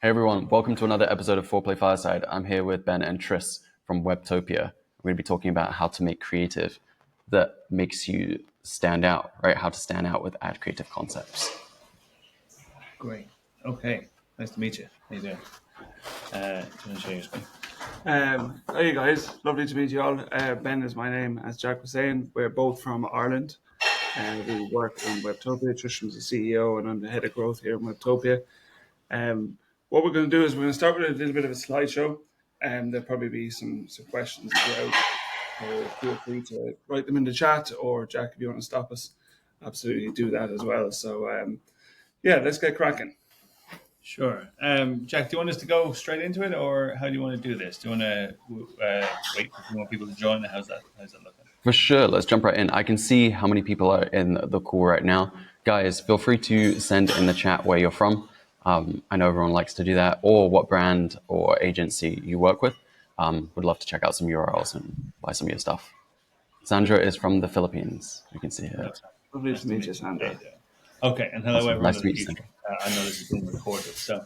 Hey everyone, welcome to another episode of Foreplay Fireside. I'm here with Ben and Tris from Webtopia. We're going to be talking about how to make creative that makes you stand out, right? How to stand out with ad creative concepts. Great. Okay. Nice to meet you. How you doing? Do you want to share your screen? Hey guys, lovely to meet you all. Ben is my name, as Jack was saying. We're both from Ireland. We work on Webtopia. Trisham's the CEO and I'm the head of growth here in Webtopia. What we're going to do is we're going to start with a little bit of a slideshow, and there'll probably be some questions throughout. Feel free to write them in the chat, or Jack, if you want to stop us, absolutely do that as well. So let's get cracking. Sure. Jack, do you want us to go straight into it, or how do you want to do this? Do you want to wait if you want people to join? How's that looking? For sure, let's jump right in. I can see how many people are in the call right now. Guys, feel free to send in the chat where you're from. I know everyone likes to do that, or what brand or agency you work with. Would love to check out some URLs and buy some of your stuff. Sandra is from the Philippines. You can see her. Lovely to meet you, Sandra. Okay, and hello Awesome. everyone. Nice to meet you, Sandra. I know this is being recorded. So,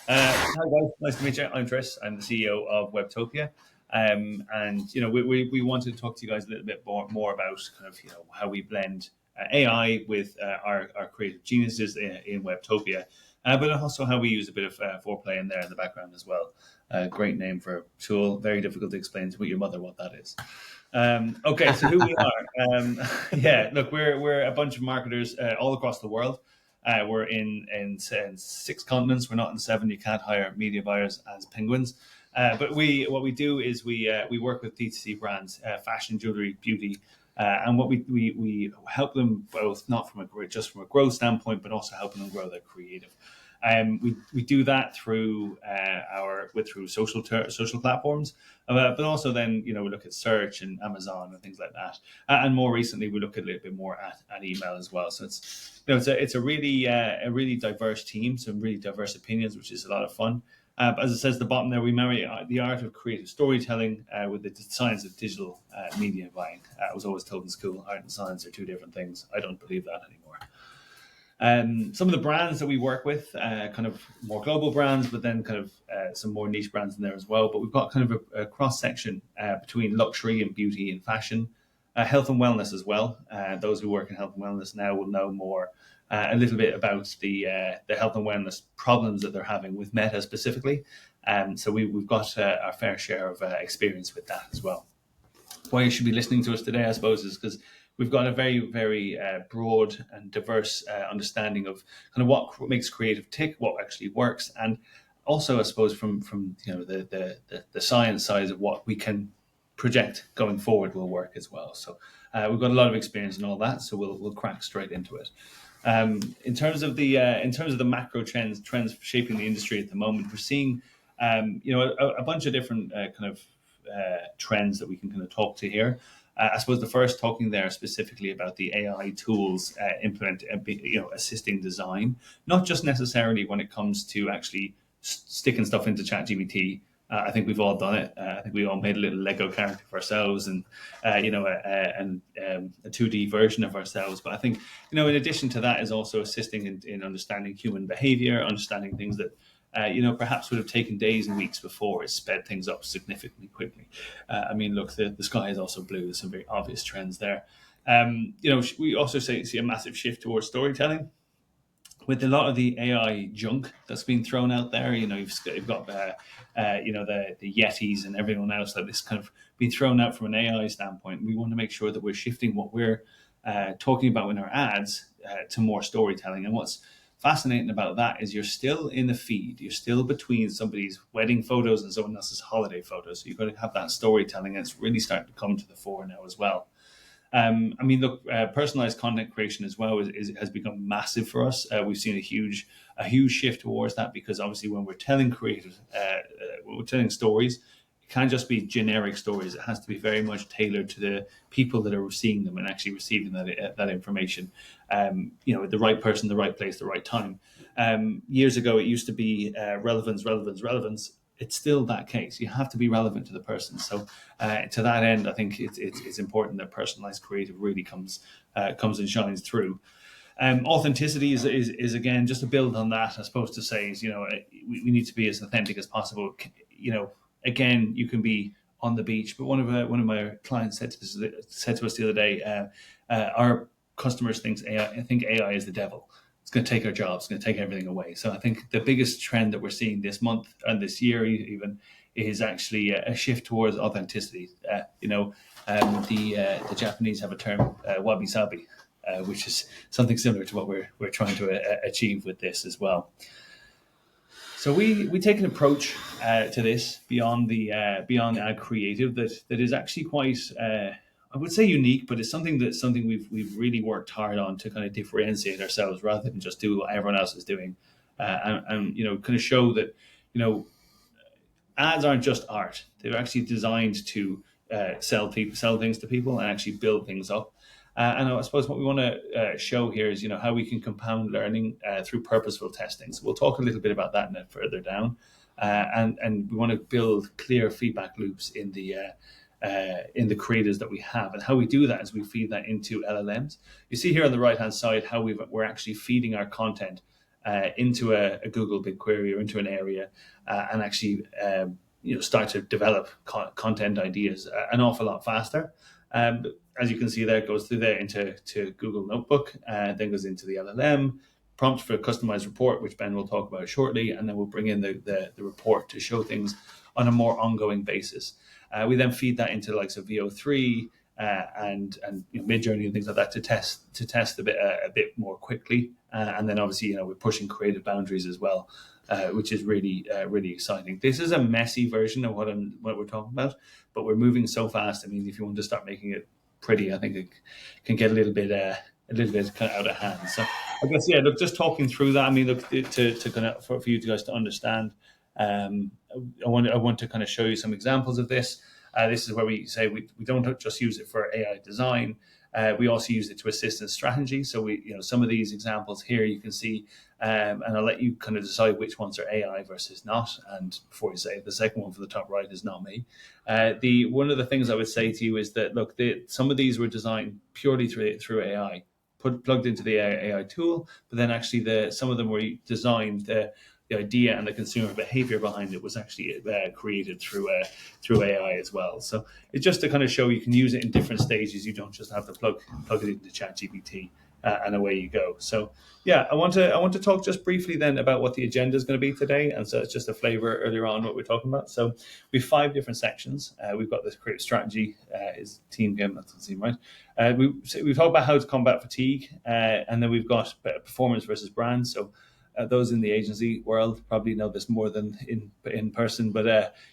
hi guys, nice to meet you. I'm Tris. I'm the CEO of Webtopia. And we wanted to talk to you guys a little bit more about kind of how we blend AI with our creative geniuses in Webtopia, but also how we use a bit of Foreplay in there in the background as well. Great name for a tool. Very difficult to explain to your mother what that is. Okay, so who we are? Look, we're a bunch of marketers all across the world. We're in 6 continents. We're not in 7. You can't hire media buyers as penguins. But what we do is we work with D2C brands, fashion, jewelry, beauty, and what we help them both not from just from a growth standpoint, but also helping them grow their creative. We do that through through social platforms, but also then we look at search and Amazon and things like that. And more recently, we look a little bit more at email as well. So it's a really diverse team, some really diverse opinions, which is a lot of fun. As it says at the bottom there, we marry the art of creative storytelling with the science of digital media buying. I was always told in school, art and science are 2 different things. I don't believe that anymore. Some of the brands that we work with, kind of more global brands, but then kind of some more niche brands in there as well. But we've got kind of a cross section between luxury and beauty and fashion, health and wellness as well. Those who work in health and wellness now will know more a little bit about the health and wellness problems that they're having with Meta specifically. So we've got our fair share of experience with that as well. Why you should be listening to us today, I suppose, is because we've got a very, very broad and diverse understanding of kind of what makes creative tick, what actually works, and also, I suppose, from the science side of what we can project going forward will work as well. So we've got a lot of experience in all that, so we'll crack straight into it. In terms of the macro trends shaping the industry at the moment, we're seeing a bunch of different kind of trends that we can kind of talk to here. I suppose the first talking there specifically about the AI tools assisting design, not just necessarily when it comes to actually sticking stuff into ChatGPT. I think we've all done it. I think we all made a little Lego character for ourselves and a 2D version of ourselves. But I think in addition to that is also assisting in understanding human behavior, understanding things that perhaps would have taken days and weeks before. It sped things up significantly quickly. Look, the sky is also blue. There's some very obvious trends there. We also see a massive shift towards storytelling. With a lot of the AI junk that's been thrown out there, you've got the Yetis and everyone else that is kind of been thrown out from an AI standpoint. We want to make sure that we're shifting what we're talking about in our ads to more storytelling. And what's fascinating about that is you're still in the feed. You're still between somebody's wedding photos and someone else's holiday photos. So you've got to have that storytelling, and it's really starting to come to the fore now as well. Personalized content creation as well has become massive for us. We've seen a huge shift towards that because obviously when we're telling when we're telling stories, it can't just be generic stories. It has to be very much tailored to the people that are seeing them and actually receiving that information. The right person, the right place, the right time. Years ago, it used to be relevance. It's still that case. You have to be relevant to the person. So to that end, I think it's important that personalized creative really comes and shines through. Authenticity is again just to build on that. I suppose to say is we need to be as authentic as possible. Again, you can be on the beach, but one of my clients said to us the other day, our customers think AI is the devil. It's going to take our jobs. It's going to take everything away. So I think the biggest trend that we're seeing this month and this year even is actually a shift towards authenticity. The Japanese have a term, wabi sabi, which is something similar to what we're trying to achieve with this as well. So we take an approach to this beyond ad creative that is actually quite I would say unique, but it's something we've really worked hard on to kind of differentiate ourselves rather than just do what everyone else is doing, and kind of show that ads aren't just art; they're actually designed to sell things to people and actually build things up. And I suppose what we want to show here is how we can compound learning through purposeful testing. So we'll talk a little bit about that further down, and we want to build clear feedback loops in the creators that we have. And how we do that is we feed that into LLMs. You see here on the right-hand side how we're actually feeding our content into a Google BigQuery or into an area, and actually start to develop content ideas an awful lot faster. As you can see there, it goes through there into Google Notebook, then goes into the LLM, prompt for a customized report, which Ben will talk about shortly, and then we'll bring in the report to show things on a more ongoing basis. We then feed that into the likes of VO3 and Midjourney and things like that to test a bit more quickly, and then obviously we're pushing creative boundaries as well, which is really exciting. This is a messy version of what we're talking about, but we're moving so fast. I mean, if you want to start making it pretty, I think it can get a little bit kind of out of hand. So I guess look, just talking through that. I mean, look, to kind of for you guys to understand. I want to kind of show you some examples of this. This is where we say we don't just use it for AI design. We also use it to assist in strategy. So some of these examples here you can see, and I'll let you kind of decide which ones are AI versus not. And before you say it, the second one for the top right is not me. One of the things I would say to you is that look, some of these were designed purely through AI, plugged into the AI tool, but then actually some of them were designed the idea and the consumer behavior behind it was actually created through AI as well. So it's just to kind of show you can use it in different stages. You don't just have to plug it into ChatGPT and away you go. So I want to talk just briefly then about what the agenda is going to be today. And so it's just a flavor earlier on what we're talking about. So we have 5 different sections. We've got this creative strategy is team game. That doesn't seem right. We've talked about how to combat fatigue, and then we've got performance versus brand. So those in the agency world probably know this more than in person, but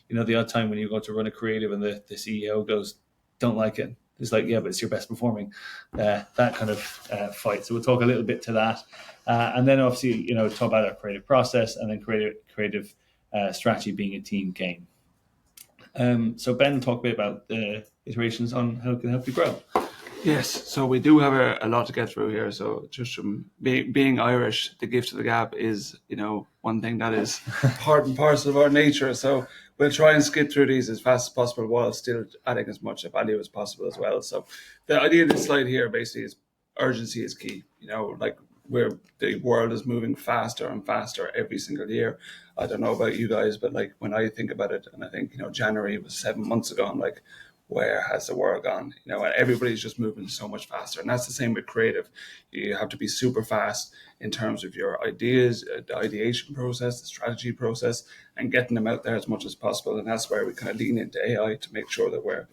the odd time when you go to run a creative and the CEO goes, "Don't like it," it's like, yeah, but it's your best performing. That kind of fight. So we'll talk a little bit to that, and then obviously talk about our creative process, and then creative strategy being a team game. So Ben will talk a bit about the iterations on how it can help you grow. Yes, so we do have a lot to get through here. So just from being Irish, the gift of the gab is, one thing that is part and parcel of our nature. So we'll try and skip through these as fast as possible while still adding as much value as possible as well. So the idea of this slide here basically is urgency is key. Where the world is moving faster and faster every single year. I don't know about you guys, but when I think about it, and I think, January was 7 months ago, I'm like, where has the world gone? And everybody's just moving so much faster. And that's the same with creative. You have to be super fast in terms of your ideas, the ideation process, the strategy process, and getting them out there as much as possible. And that's where we kind of lean into AI to make sure that we're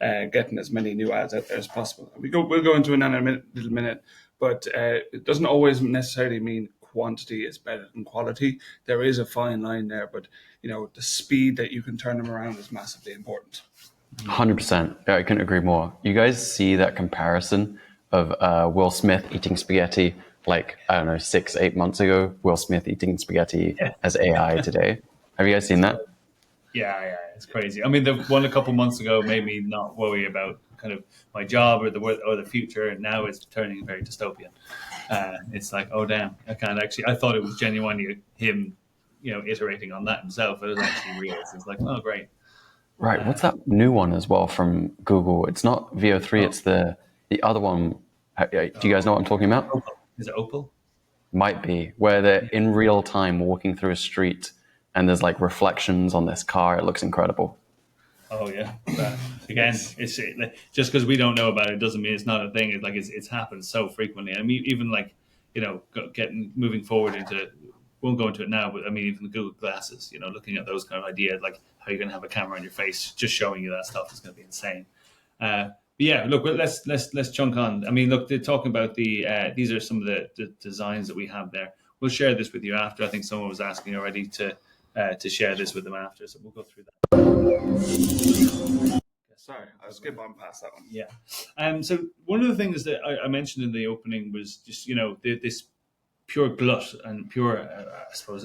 getting as many new ads out there as possible. And we'll go into it in a little minute, but it doesn't always necessarily mean quantity is better than quality. There is a fine line there, but the speed that you can turn them around is massively important. 100%. I couldn't agree more. You guys see that comparison of Will Smith eating spaghetti 6-8 months ago, Will Smith eating spaghetti as AI today. Have you guys seen that? Yeah, it's crazy. I mean, the one a couple months ago made me not worry about kind of my job or the future, and now it's turning very dystopian. It's like, oh damn, I can't actually. I thought it was genuinely him, iterating on that himself, but it was actually real. So it's like, oh great. Right. What's that new one as well from Google? It's not VO3. It's the other one. Do you guys know what I'm talking about? Is it Opal? Might be, where they're in real time walking through a street and there's like reflections on this car. It looks incredible. Oh yeah. Again, it's just because we don't know about it doesn't mean it's not a thing. It's happened so frequently. I mean, even like, moving forward into, won't go into it now, but I mean, even the Google glasses, looking at those kind of ideas, like how you're going to have a camera on your face, just showing you that stuff is going to be insane. But yeah, look, let's chunk on. I mean, look, they're talking about these are some of the designs that we have there. We'll share this with you after. I think someone was asking already to share this with them after, so we'll go through that. Sorry, I'll skip on past that one. Yeah. So one of the things that I mentioned in the opening was just this pure glut and pure, I suppose,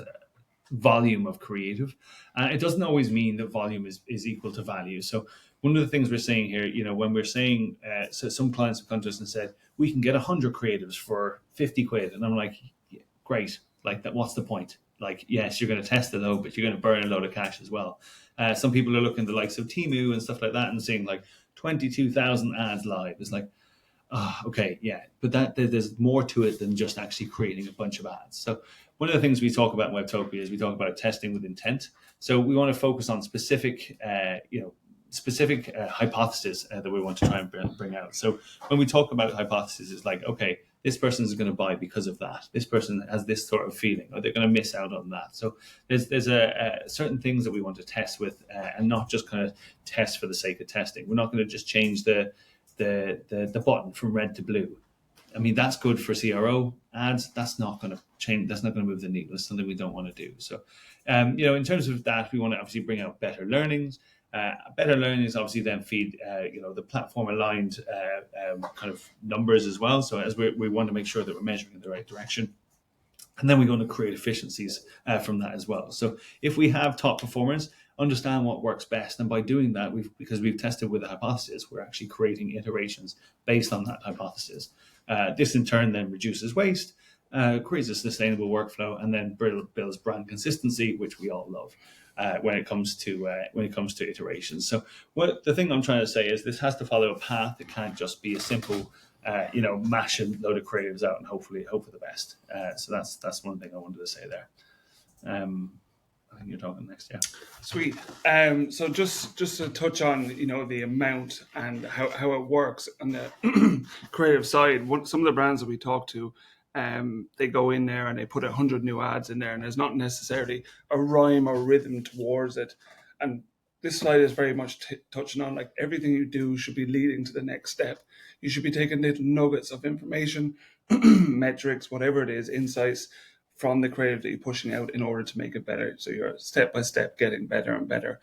volume of creative. It doesn't always mean that volume is equal to value. So one of the things we're saying here, when we're saying, so some clients have come to us and said, we can get 100 creatives for 50 quid. And I'm like, yeah, great. Like that, what's the point? Like, yes, you're going to test it though, but you're going to burn a load of cash as well. Some people are looking at the likes of Temu and stuff like that and seeing like 22,000 ads live. It's like, okay, yeah, but there's more to it than just actually creating a bunch of ads. So one of the things we talk about in Webtopia is we talk about testing with intent. So we want to focus on specific hypotheses that we want to try and bring out. So when we talk about hypotheses, it's like, okay, this person is going to buy because of that. This person has this sort of feeling, or they're going to miss out on that. So there's certain things that we want to test with, and not just kind of test for the sake of testing. We're not going to just change the button from red to blue. I mean, that's good for CRO ads. That's not going to change. That's not going to move the needle. It's something we don't want to do. So, in terms of that, we want to obviously bring out better learnings. Better learnings obviously then feed, the platform aligned kind of numbers as well. So as we want to make sure that we're measuring in the right direction. And then we're going to create efficiencies from that as well. So if we have top performers, understand what works best. And by doing that, because we've tested with a hypothesis, we're actually creating iterations based on that hypothesis. This in turn then reduces waste, creates a sustainable workflow, and then builds brand consistency, which we all love. When it comes to iterations. So the thing I'm trying to say is this has to follow a path. It can't just be a simple, mash a load of creatives out and hope for the best. So that's one thing I wanted to say there. I think you're talking next, yeah. Sweet. So just to touch on, the amount and how it works on the creative side. Some of the brands that we talk to, they go in there and they put 100 new ads in there, and there's not necessarily a rhyme or rhythm towards it. And this slide is very much touching on like everything you do should be leading to the next step. You should be taking little nuggets of information, metrics, whatever it is, insights from the creative that you're pushing out in order to make it better. So you're step by step getting better and better.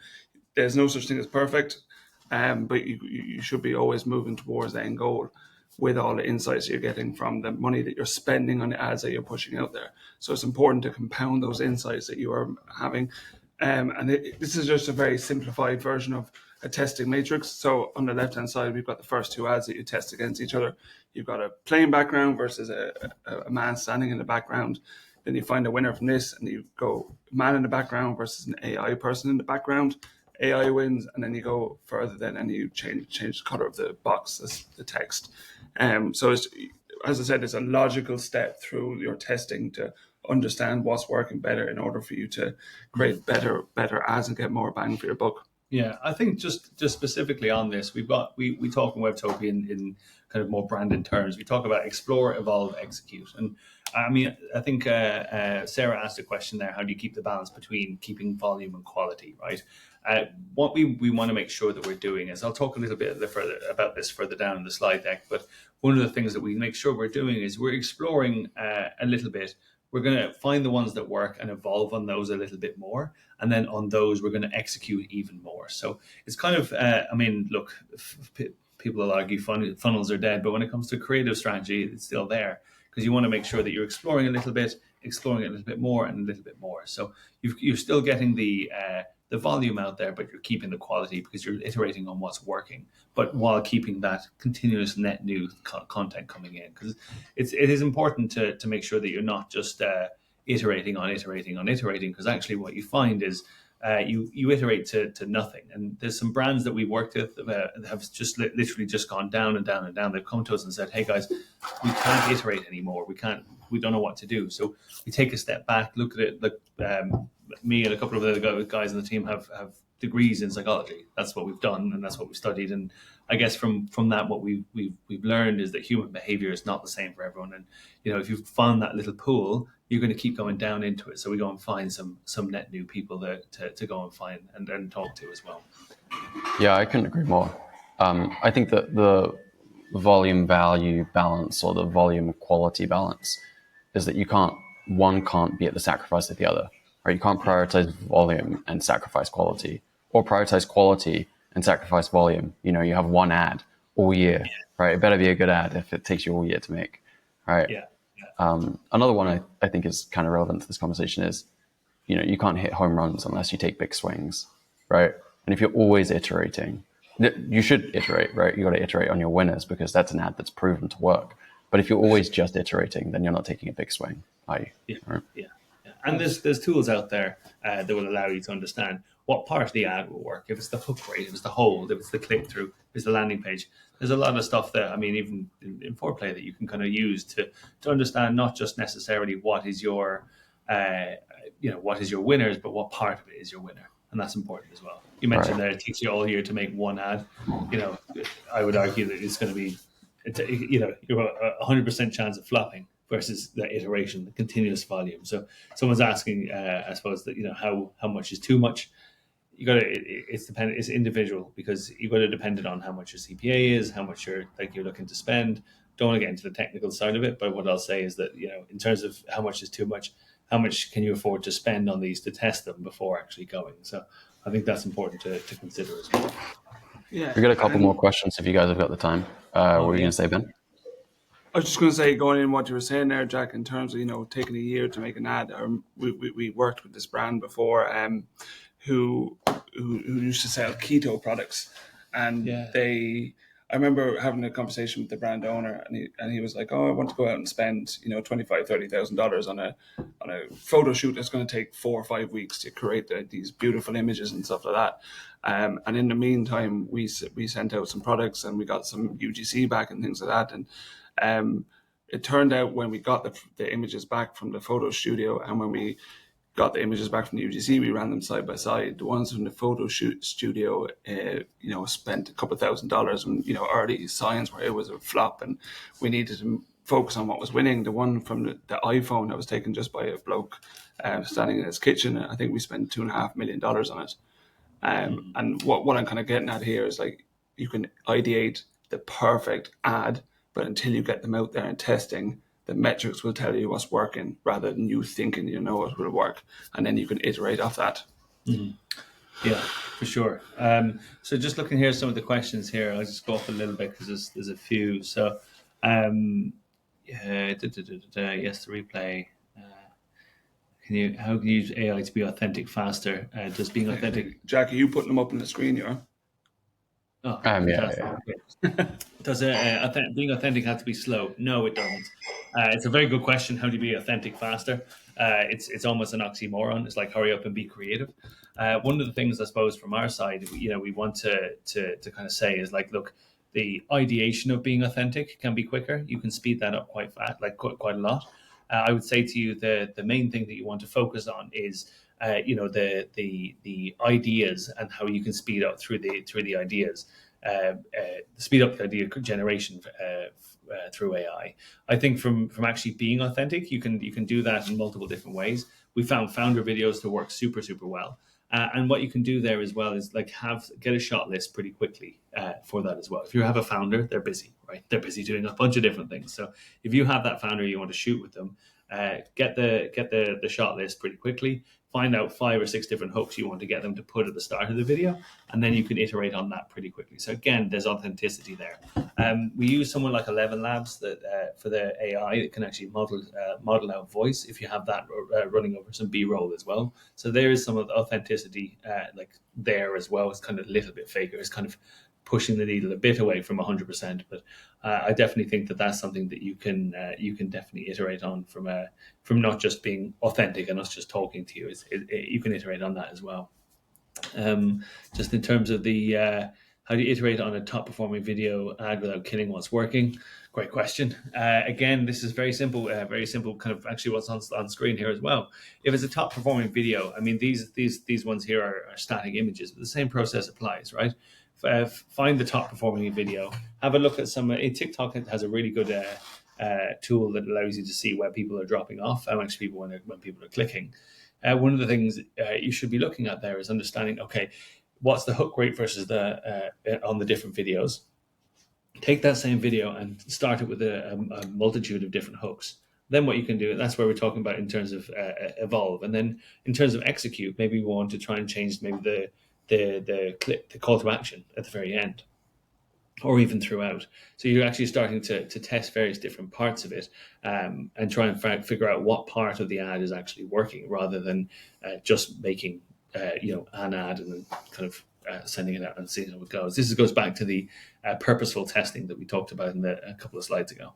There's no such thing as perfect, but you should be always moving towards the end goal with all the insights you're getting from the money that you're spending on the ads that you're pushing out there. So it's important to compound those insights that you are having. This is just a very simplified version of a testing matrix. So on the left-hand side, we've got the first two ads that you test against each other. You've got a plain background versus a man standing in the background. Then you find a winner from this, and you go man in the background versus an AI person in the background. AI wins, and then you go further and you change the color of the box, the text. So it's, as I said, it's a logical step through your testing to understand what's working better in order for you to create better ads and get more bang for your buck. Yeah, I think just specifically on this, we talk in Webtopia in kind of more branded terms. We talk about explore, evolve, execute. And I mean, I think Sarah asked a question there: how do you keep the balance between keeping volume and quality, right? What we want to make sure that we're doing is, I'll talk a little bit further about this further down in the slide deck, but one of the things that we make sure we're doing is we're exploring a little bit. We're going to find the ones that work and evolve on those a little bit more. And then on those, we're going to execute even more. So it's kind of, look, people will argue funnels are dead, but when it comes to creative strategy, it's still there, because you want to make sure that you're exploring a little bit, exploring it a little bit more and a little bit more. So you're still getting the volume out there, but you're keeping the quality because you're iterating on what's working, but while keeping that continuous net new content coming in. Because it is important to make sure that you're not just iterating, because actually what you find is you iterate to nothing. And there's some brands that we worked with that have just literally just gone down and down and down. They've come to us and said, "Hey guys, we can't iterate anymore. We don't know what to do." So we take a step back, look at it. Look, me and a couple of other guys on the team have degrees in psychology. That's what we've done, and that's what we've studied. And I guess from that, what we've learned is that human behavior is not the same for everyone. And if you've found that little pool, you're going to keep going down into it. So we go and find some net new people to go and find and talk to as well. Yeah, I couldn't agree more. I think that the volume value balance or the volume quality balance is that one can't be at the sacrifice of the other. Right? You can't prioritize volume and sacrifice quality, or prioritize quality and sacrifice volume. You have one ad all year, right? It better be a good ad if it takes you all year to make, right? Yeah. Another one I think is kind of relevant to this conversation is, you can't hit home runs unless you take big swings, right? And if you're always iterating, you should iterate, right? You got to iterate on your winners because that's an ad that's proven to work. But if you're always just iterating, then you're not taking a big swing, are you? Yeah. Right? Yeah. And there's tools out there that will allow you to understand what part of the ad will work. If it's the hook rate, if it's the hold, if it's the click through, if it's the landing page. There's a lot of stuff that, even in Foreplay, that you can kind of use to understand not just necessarily what is your winners, but what part of it is your winner. And that's important as well. You mentioned that it takes you all year to make one ad. I would argue that it's going to be, you're a 100% chance of flopping versus the iteration, the continuous volume. So someone's asking, I suppose, that how much is too much. You got to. It's dependent. It's individual because you got to depend it on how much your CPA is, how much you're looking to spend. Don't want to get into the technical side of it, but what I'll say is that in terms of how much is too much, how much can you afford to spend on these to test them before actually going? So I think that's important to consider as well. Yeah, We got a couple more questions if you guys have got the time. What were you going to say, Ben? I was just going to say, going in what you were saying there, Jack, in terms of taking a year to make an ad. We worked with this brand before, who used to sell keto products, and I remember having a conversation with the brand owner, and he was like, "Oh, I want to go out and spend $25,000-$30,000 on a photo shoot that's going to take 4 or 5 weeks to create these beautiful images and stuff like that." And in the meantime, we sent out some products and we got some UGC back and things like that. And it turned out when we got the images back from the photo studio and when we got the images back from the UGC, we ran them side by side. The ones from the photo shoot studio, spent a couple $1,000s, and early signs where it was a flop, and we needed to focus on what was winning. The one from the iPhone that was taken just by a bloke standing in his kitchen, I think we spent $2.5 million on it. And what I'm kind of getting at here is you can ideate the perfect ad, but until you get them out there and testing, the metrics will tell you what's working rather than you thinking it will work, and then you can iterate off that. Mm-hmm. Yeah, for sure. So just looking here, some of the questions here, I'll just go off a little bit because there's a few. So, yes, the replay. How can you use AI to be authentic faster? Does being authentic? Jack, are you putting them up on the screen here? Oh, yeah. Does being authentic have to be slow? No, it doesn't. It's a very good question. How do you be authentic faster? It's almost an oxymoron. It's like hurry up and be creative. One of the things I suppose from our side, we want to kind of say is look, the ideation of being authentic can be quicker. You can speed that up quite fast, quite a lot. I would say to you the main thing that you want to focus on is the ideas and how you can speed up through the ideas, speed up the idea generation through AI. I think from actually being authentic, you can do that in multiple different ways. We found founder videos to work super well. And what you can do there as well is get a shot list pretty quickly for that as well. If you have a founder, they're busy, right? They're busy doing a bunch of different things. So if you have that founder you want to shoot with them, get the shot list pretty quickly. Find out 5 or 6 different hooks you want to get them to put at the start of the video, and then you can iterate on that pretty quickly. So again, there's authenticity there. We use someone like 11 Labs that for the AI, it can actually model out voice if you have that running over some B-roll as well. So there is some authenticity there as well. It's kind of a little bit faker. It's kind of pushing the needle a bit away from 100%, but I definitely think that that's something that you can definitely iterate on from not just being authentic and us just talking to you. You can iterate on that as well. Just in terms of the how do you iterate on a top performing video ad without killing what's working? Great question. Again, this is very simple. Very simple. Kind of actually what's on screen here as well. If it's a top performing video, I mean these ones here are static images, but the same process applies, right? Find the top performing video. Have a look at some. TikTok has a really good tool that allows you to see where people are dropping off, how much people when people are clicking. One of the things you should be looking at there is understanding, okay, what's the hook rate versus the on the different videos. Take that same video and start it with a multitude of different hooks. Then what you can do, that's where we're talking about in terms of evolve. And then in terms of execute, maybe we want to try and change maybe the call to action at the very end, or even throughout. So you're actually starting to test various different parts of it, and try and figure out what part of the ad is actually working, rather than just making an ad and then kind of sending it out and seeing how it goes. This goes back to the purposeful testing that we talked about in a couple of slides ago.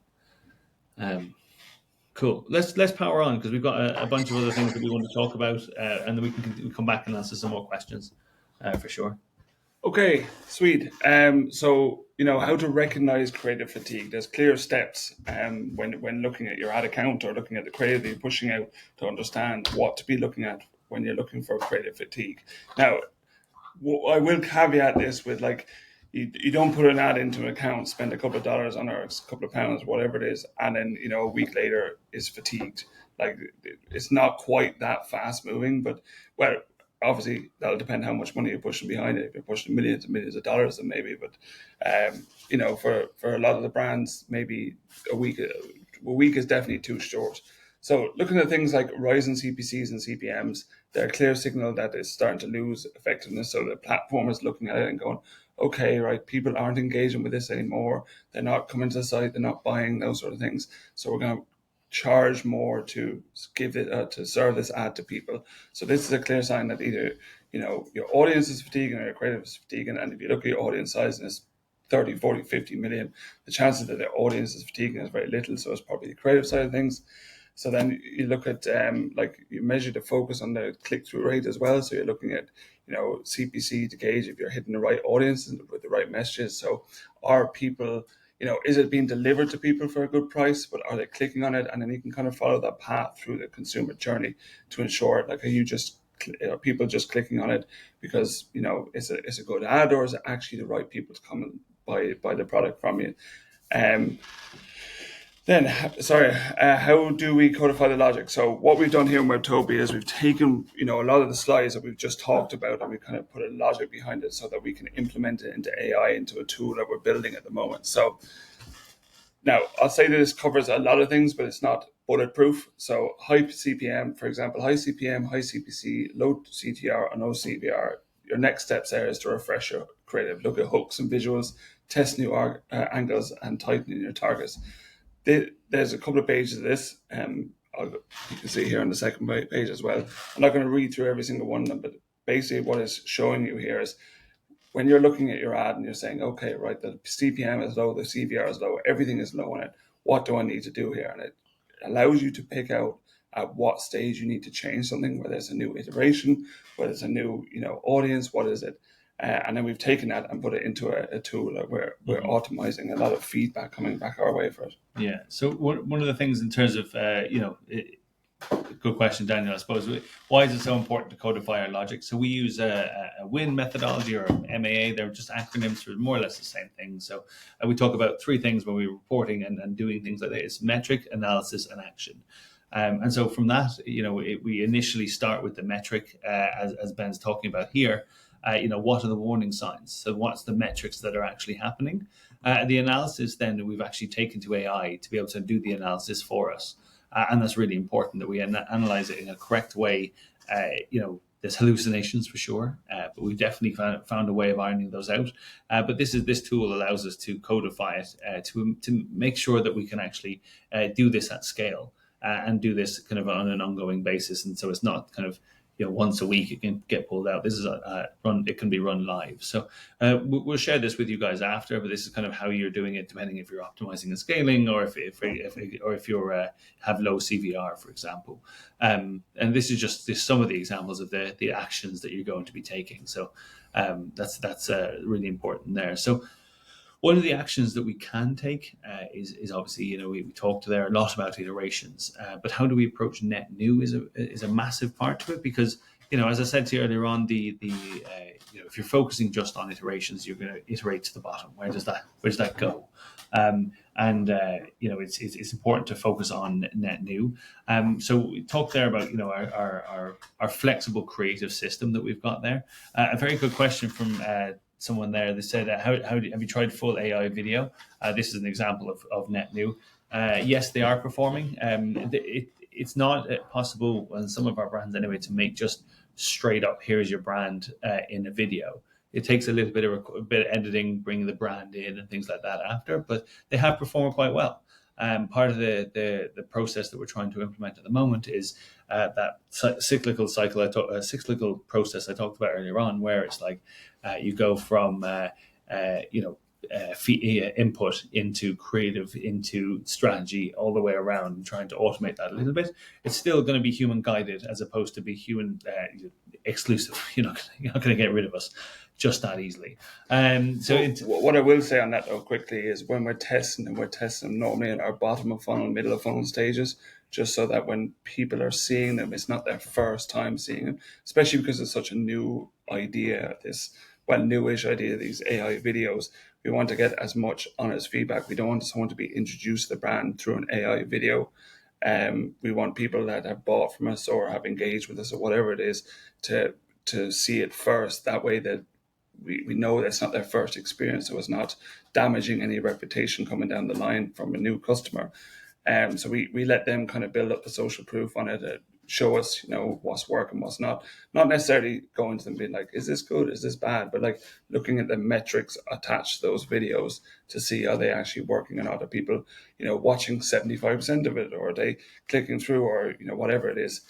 Cool. Let's power on, because we've got a bunch of other things that we want to talk about, and then we can come back and answer some more questions for sure. Okay, sweet. So how to recognize creative fatigue. There's clear steps when looking at your ad account or looking at the creative that you're pushing out, to understand what to be looking at when you're looking for creative fatigue. Now, I will caveat this with, like, you don't put an ad into an account, spend a couple of dollars on it, or a couple of pounds, whatever it is, and then a week later is fatigued. Like, it's not quite that fast moving, but well, obviously that'll depend how much money you're pushing behind it. If you're pushing millions and millions of dollars, then maybe. But for a lot of the brands, maybe a week is definitely too short. So looking at things like rising CPCs and CPMs, they're a clear signal that it's starting to lose effectiveness. So the platform is looking at it and going, okay, right, people aren't engaging with this anymore. They're not coming to the site. They're not buying, those sort of things. So we're going to charge more to give it to serve this ad to people. So this is a clear sign that either your audience is fatiguing or your creative is fatiguing. And if you look at your audience size and it's 30, 40, 50 million, the chances that the audience is fatiguing is very little. So it's probably the creative side of things. So then you look at you measure the focus on the click-through rate as well. So you're looking at CPC to gauge if you're hitting the right audience with the right messages. So are people, is it being delivered to people for a good price, but are they clicking on it? And then you can kind of follow that path through the consumer journey to ensure, like, are people just clicking on it because it's a good ad, or is it actually the right people to come and buy the product from you? How do we codify the logic? So what we've done here in Webtopia is we've taken, a lot of the slides that we've just talked about, and we kind of put a logic behind it so that we can implement it into AI, into a tool that we're building at the moment. So now I'll say that this covers a lot of things, but it's not bulletproof. So high CPM, for example, high CPM, high CPC, low CTR, and no CVR. Your next steps there is to refresh your creative, look at hooks and visuals, test new angles, and tighten your targets. There's a couple of pages of this. You can see here on the second page as well. I'm not going to read through every single one of them, but basically what it's showing you here is when you're looking at your ad and you're saying, okay, right, the CPM is low, the CVR is low, everything is low on it. What do I need to do here? And it allows you to pick out at what stage you need to change something, whether it's a new iteration, whether it's a new audience, what is it? And then we've taken that and put it into a tool where we're optimizing a lot of feedback coming back our way for it. Yeah. So one of the things in terms of, good question, Daniel, I suppose, why is it so important to codify our logic? So we use a WIN methodology or MAA. They're just acronyms for more or less the same thing. So we talk about three things when we're reporting and doing things like that. It's metric, analysis, and action. And so from that, we initially start with the metric, as Ben's talking about here. What are the warning signs? So what's the metrics that are actually happening? The analysis then we've actually taken to AI to be able to do the analysis for us. And that's really important that we analyze it in a correct way. There's hallucinations for sure, but we've definitely found a way of ironing those out. But this tool allows us to codify it to make sure that we can actually do this at scale and do this kind of on an ongoing basis. And so it's not kind of once a week it can get pulled out. This is it can be run live. So we'll share this with you guys after, but this is kind of how you're doing it, depending if you're optimizing and scaling, or if you're have low CVR, for example. And this is just some of the examples of the actions that you're going to be taking. So that's really important there. So one of the actions that we can take is obviously, we talked there a lot about iterations, but how do we approach net new is a massive part to it, because, as I said to you earlier on, if you're focusing just on iterations, you're going to iterate to the bottom. Where does that go? It's important to focus on net new. So we talked there about, our flexible creative system that we've got there. A very good question from someone there. They said, have you tried full AI video? This is an example of net new. Yes, they are performing. It's not possible on some of our brands anyway to make just straight up, here's your brand in a video. It takes a little bit of editing, bringing the brand in and things like that after, but they have performed quite well. Part of the process that we're trying to implement at the moment is that cyclical process I talked about earlier on, where it's like you go from input into creative, into strategy, all the way around, and trying to automate that a little bit. It's still going to be human guided as opposed to be human exclusive. You're not going to get rid of us just that easily. What I will say on that though quickly is, when we're testing them normally in our bottom of funnel, middle of funnel stages, just so that when people are seeing them, it's not their first time seeing them, especially because it's such a new idea, newish idea, these AI videos. We want to get as much honest feedback. We don't want someone to be introduced to the brand through an AI video. We want people that have bought from us or have engaged with us or whatever it is to see it first. That way that we know that's not their first experience, so it's not damaging any reputation coming down the line from a new customer. So we let them kind of build up the social proof on it, show us, what's working, what's not necessarily going to them being like, is this good, is this bad, but like looking at the metrics attached to those videos to see, are they actually working or not? Are people, watching 75% of it, or are they clicking through, or, whatever it is,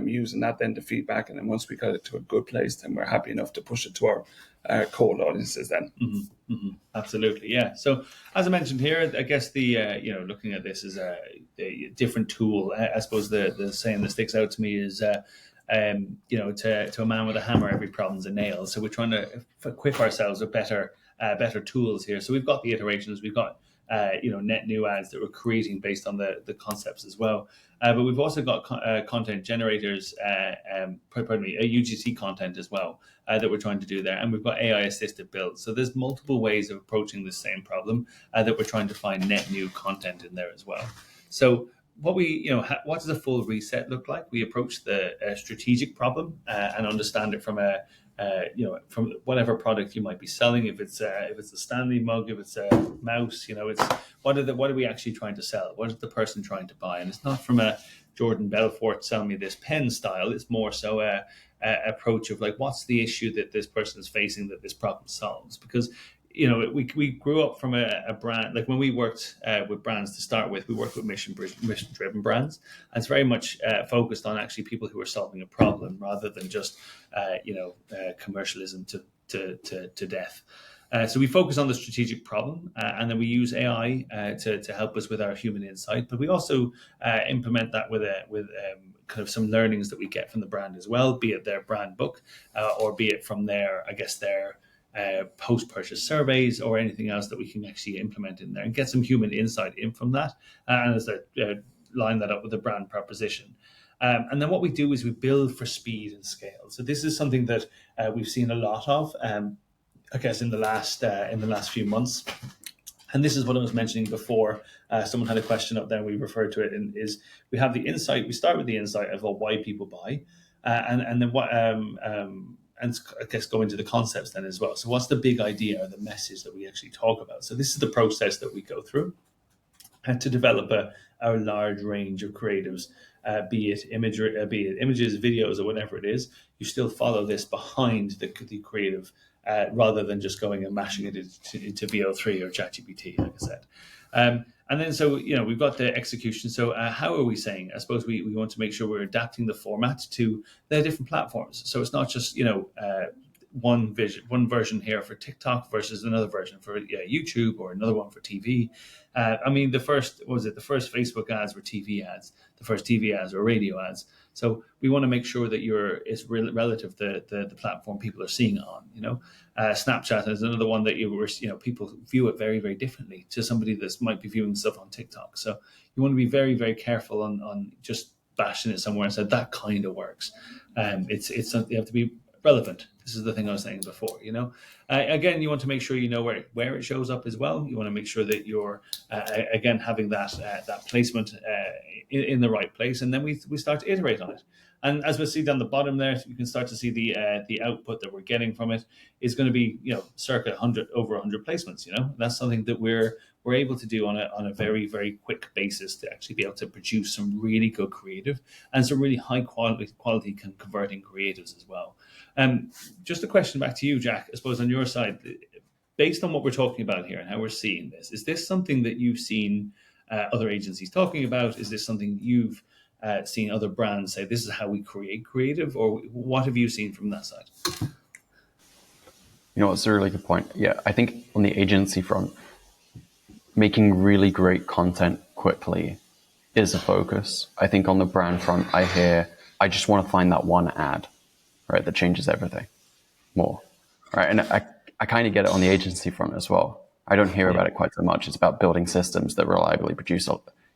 using that then to feedback. And then once we got it to a good place, then we're happy enough to push it to our cold audiences then. Mm-hmm, mm-hmm. Absolutely, yeah. So as I mentioned here, I guess the looking at this as a different tool. I suppose the saying that sticks out to me is to a man with a hammer, every problem's a nail. So we're trying to equip ourselves with better tools here. So we've got the iterations, we've got net new ads that we're creating based on the concepts as well. But we've also got content generators, UGC content as well that we're trying to do there. And we've got AI assisted builds. So there's multiple ways of approaching the same problem that we're trying to find net new content in there as well. So what what does a full reset look like? We approach the strategic problem and understand it from from whatever product you might be selling. If it's a Stanley mug, if it's a mouse, it's what are we actually trying to sell? What is the person trying to buy? And it's not from a Jordan Belfort sell me this pen style. It's more so a approach of like, what's the issue that this person is facing that this problem solves? Because we grew up from a brand, like when we worked with brands to start with, we worked with mission-driven brands. And it's very much focused on actually people who are solving a problem rather than just, commercialism to death. So we focus on the strategic problem, and then we use AI to help us with our human insight. But we also implement that with kind of some learnings that we get from the brand as well, be it their brand book or be it from their post-purchase surveys or anything else that we can actually implement in there and get some human insight in from that, and as they line that up with the brand proposition. And then what we do is we build for speed and scale. So this is something that we've seen a lot of, I guess, in the last few months. And this is what I was mentioning before. Someone had a question up there, and we referred to it, and is we have the insight. We start with the insight of why people buy, and then what. And I guess go into the concepts then as well. So what's the big idea or the message that we actually talk about? So this is the process that we go through to develop a large range of creatives, be it images, videos, or whatever it is. You still follow this behind the creative rather than just going and mashing it into VO3 or ChatGPT, like I said. And then, so, we've got the execution. So how are we saying? I suppose we want to make sure we're adapting the format to the different platforms. So it's not just, one version here for TikTok versus another version for YouTube, or another one for TV. The first Facebook ads were TV ads. The first TV ads were radio ads. So we want to make sure that it's relative to the platform people are seeing it on. Snapchat is another one that people view it very, very differently to somebody that might be viewing stuff on TikTok. So you want to be very, very careful on just bashing it somewhere and say that kind of works. It's something you have to be relevant. This is the thing I was saying before. Again, you want to make sure you know where it shows up as well. You want to make sure that you're again having that placement in the right place, and then we start to iterate on it. And as we see down the bottom there, you can start to see the output that we're getting from it is going to be circa 100 placements. That's something that we're able to do on a very, very quick basis to actually be able to produce some really good creative and some really high quality converting creatives as well. Just a question back to you, Jack, I suppose on your side, based on what we're talking about here and how we're seeing this, is this something that you've seen other agencies talking about? Is this something you've seen other brands say, this is how we create creative, or what have you seen from that side? It's a really good point. Yeah, I think on the agency front, making really great content quickly is a focus. I think on the brand front, I just want to find that one ad, right, that changes everything more, right? And I kind of get it on the agency front as well. I don't hear about it quite so much. It's about building systems that reliably produce,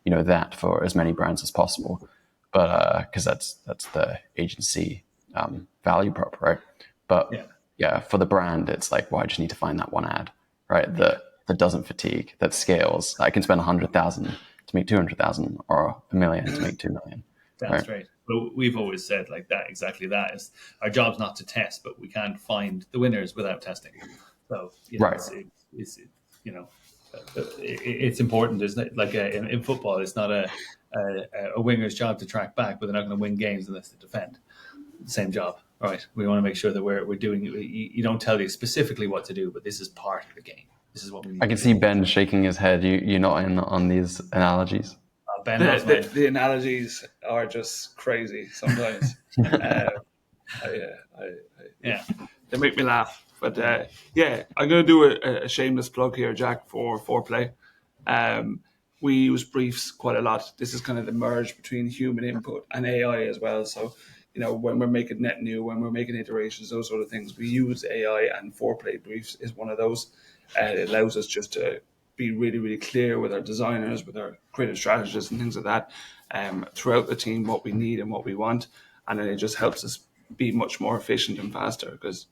that for as many brands as possible. But because that's the agency value prop, right? But yeah, for the brand, it's like, well, I just need to find that one ad, right? That doesn't fatigue, that scales. I can spend 100,000 to make 200,000, or $1 million to make 2 million. That's right. But we've always said like that. Exactly that is our job's not to test, but we can't find the winners without testing. So right. It's important, isn't it? Like in football, it's not a winger's job to track back, but they're not going to win games unless they defend. Same job, right? We want to make sure that we're doing. You don't tell you specifically what to do, but this is part of the game. This is what we need. I can see Ben shaking his head. You're not in on these analogies. Ben, the analogies are just crazy sometimes. They make me laugh. But I'm going to do a shameless plug here, Jack, for Foreplay. We use briefs quite a lot. This is kind of the merge between human input and AI as well. So, when we're making net new, when we're making iterations, those sort of things, we use AI, and Foreplay briefs is one of those. It allows us just to be really, really clear with our designers, with our creative strategists and things like that, throughout the team, what we need and what we want. And then it just helps us be much more efficient and faster, because,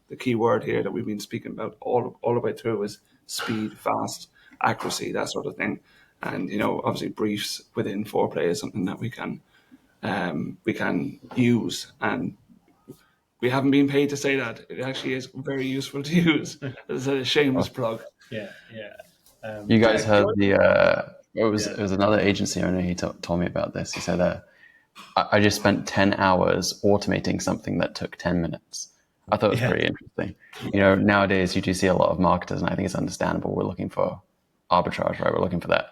the key word here that we've been speaking about all the way through is speed, fast, accuracy, that sort of thing. And, obviously briefs within Foreplay is something that we can use, and we haven't been paid to say that. It actually is very useful to use. It's a shameless plug. Yeah. You guys heard it was another agency owner. He told me about this. He said, I just spent 10 hours automating something that took 10 minutes. I thought it was pretty interesting. Nowadays you do see a lot of marketers, and I think it's understandable. We're looking for arbitrage, right? We're looking for that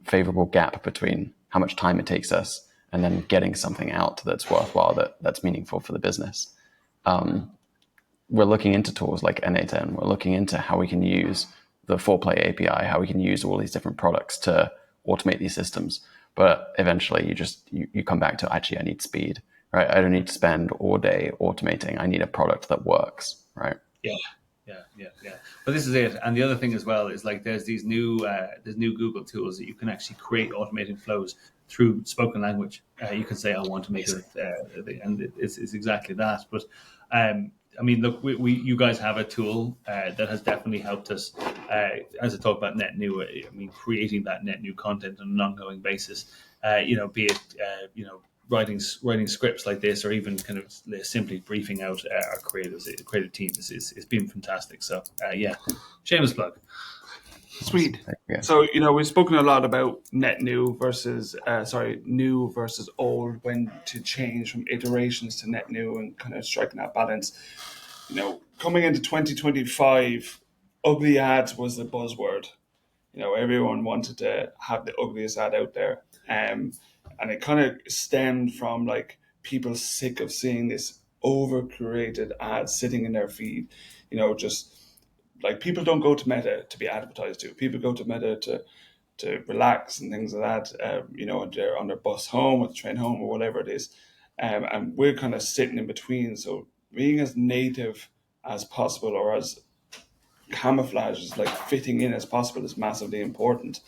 favorable gap between how much time it takes us and then getting something out that's worthwhile, that's meaningful for the business. We're looking into tools like N8N. We're looking into how we can use the Foreplay API, how we can use all these different products to automate these systems. But eventually you come back to, actually, I need speed, right? I don't need to spend all day automating. I need a product that works, right? Yeah. But this is it. And the other thing as well is, like, there's new Google tools that you can actually create automated flows through spoken language. You can say, I want to make it, and it's exactly that. But look, you guys have a tool that has definitely helped us. As I talk about net new, creating that net new content on an ongoing basis. Be it writing scripts like this, or even kind of simply briefing out our creative team is been fantastic. So shameless plug. Sweet. Yeah. So, we've spoken a lot about new versus old, when to change from iterations to net new, and kind of striking that balance. Coming into 2025, ugly ads was the buzzword. Everyone wanted to have the ugliest ad out there. And it kind of stemmed from like people sick of seeing this over curated ad sitting in their feed. Just like people don't go to Meta to be advertised to. People go to Meta to relax and things like that. They're on their bus home or the train home or whatever it is. And we're kind of sitting in between. So being as native as possible, or as camouflage is like fitting in as possible, is massively important.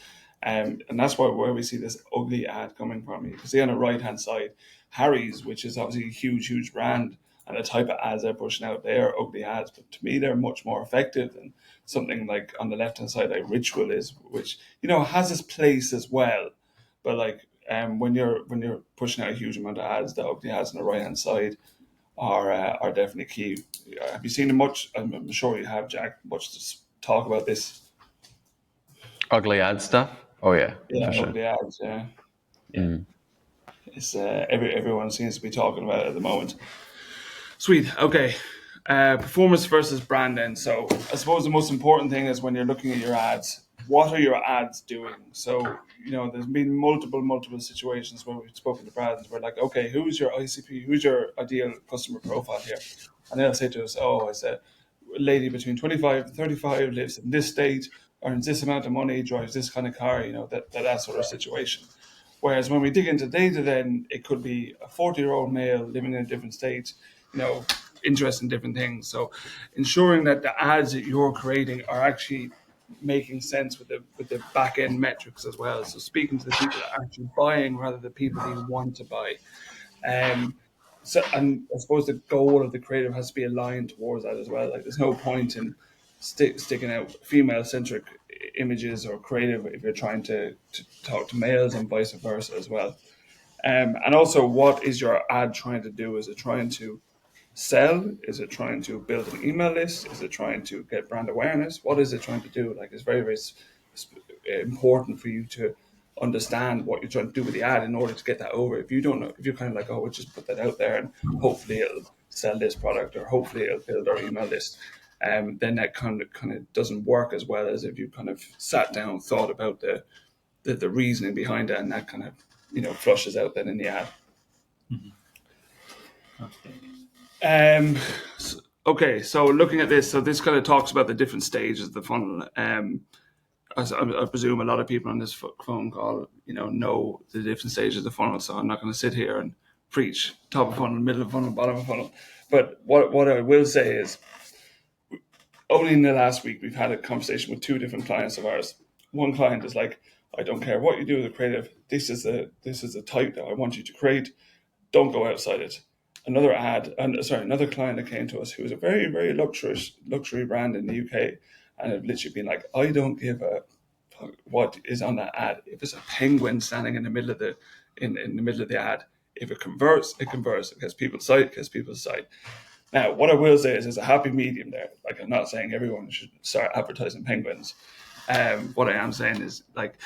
And that's where we see this ugly ad coming from. You can see on the right hand side, Harry's, which is obviously a huge, huge brand, and the type of ads they're pushing out, they are ugly ads. But to me, they're much more effective than something like on the left hand side, like Ritual is, which has its place as well. But like when you're pushing out a huge amount of ads, the ugly ads on the right hand side are definitely key. Have you seen much? I'm sure you have, Jack. Much to talk about this. Ugly ad stuff. Oh yeah, Yeah, for sure. ugly ads. Yeah. It's everyone seems to be talking about it at the moment. Sweet. Okay. Performance versus brand then. So I suppose the most important thing is when you're looking at your ads, what are your ads doing? So, there's been multiple situations where we've spoken to brands. We're like, okay, who's your ICP? Who's your ideal customer profile here? And they'll say to us, oh, it's a lady between 25 and 35, lives in this state, earns this amount of money, drives this kind of car, that sort of situation. Whereas when we dig into data, then it could be a 40-year-old male living in a different state, interested in different things. So ensuring that the ads that you're creating are actually making sense with the back end metrics as well. So speaking to the people that are actually buying rather than the people who want to buy. And I suppose the goal of the creative has to be aligned towards that as well. Like there's no point in sticking out female centric images or creative if you're trying to talk to males, and vice versa as well. And also, what is your ad trying to do? Is it trying to sell? Is it trying to build an email list? Is it trying to get brand awareness? What is it trying to do? Like, it's very, very important for you to understand what you're trying to do with the ad in order to get that over. If you don't know, if you're kind of like, oh, we'll just put that out there and hopefully it'll sell this product, or hopefully it'll build our email list, then that kind of doesn't work as well as if you kind of sat down, thought about the reasoning behind it, and that kind of flushes out then in the ad. Okay, so looking at this, so this kind of talks about the different stages of the funnel. I presume a lot of people on this phone call, know the different stages of the funnel. So I'm not going to sit here and preach top of funnel, middle of funnel, bottom of funnel. But what I will say is, only in the last week we've had a conversation with two different clients of ours. One client is like, I don't care what you do with the creative. This is the type that I want you to create. Don't go outside it. Another client that came to us who was a very, very luxury brand in the UK, and had literally been like, I don't give a fuck what is on that ad. If it's a penguin standing in the middle of the ad, if it converts, it converts. It gets people's sight. Now, what I will say is there's a happy medium there. Like, I'm not saying everyone should start advertising penguins. What I am saying is, like,